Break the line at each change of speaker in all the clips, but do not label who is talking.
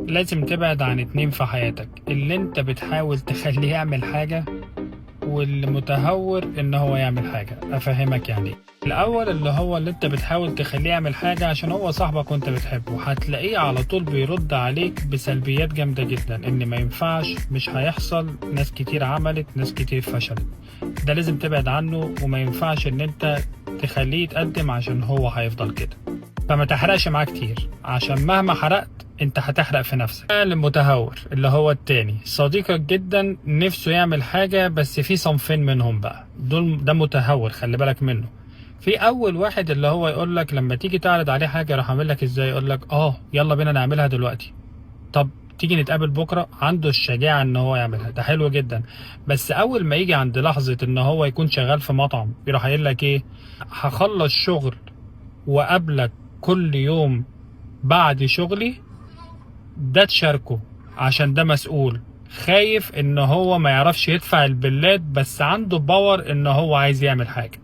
لازم تبعد عن اتنين في حياتك، اللي انت بتحاول تخليه يعمل حاجة واللي متهور ان هو يعمل حاجة. افهمك يعني إيه؟ الاول اللي هو اللي انت بتحاول تخليه يعمل حاجة عشان هو صاحبك وانت بتحبه، هتلاقيه على طول بيرد عليك بسلبيات جامدة جدا، ان ما ينفعش، مش هيحصل، ناس كتير عملت، ناس كتير فشلت. ده لازم تبعد عنه، وما ينفعش ان انت تخليه يتقدم عشان هو هيفضل كده. فما تحرقش معاه كتير، عشان مهما حرقت انت هتحرق في نفسك. المتهور اللي هو التاني، صديقك جدا نفسه يعمل حاجة، بس في صنفين منهم بقى ده متهور، خلي بالك منه. في اول واحد اللي هو يقول لك لما تيجي تعرض عليه حاجة راح اعمل لك ازاي، يقول لك يلا بينا نعملها دلوقتي، طب تيجي نتقابل بكرة. عنده الشجاعة ان هو يعملها، ده حلو جدا. بس اول ما يجي عند لحظة ان هو يكون شغال في مطعم، يروح قايل لك ايه، هخلص شغل وقابلك كل يوم بعد شغلي. ده تشاركه عشان ده مسؤول، خايف ان هو ما يعرفش يدفع البلات، بس عنده باور ان هو عايز يعمل حاجة.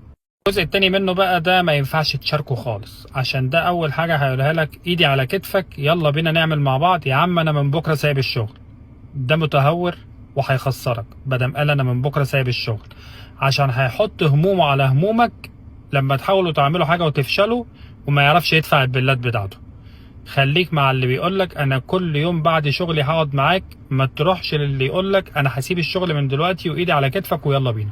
الجزء التاني منه بقى ده ما ينفعش تشاركه خالص، عشان ده اول حاجة هيقولها لك ايدي على كتفك، يلا بينا نعمل مع بعض، يا عم انا من بكرة سايب الشغل. ده متهور وهيخسرك، بدل قال انا من بكرة سايب الشغل، عشان هيحط همومه على همومك لما تحاولوا تعملوا حاجة وتفشلوا، وما يعرفش يدفع البلات بتاعته. خليك مع اللي بيقولك انا كل يوم بعد شغلي هقعد معاك، ما تروحش للي يقولك انا هسيب الشغل من دلوقتي وايدي على كتفك ويلا بينا.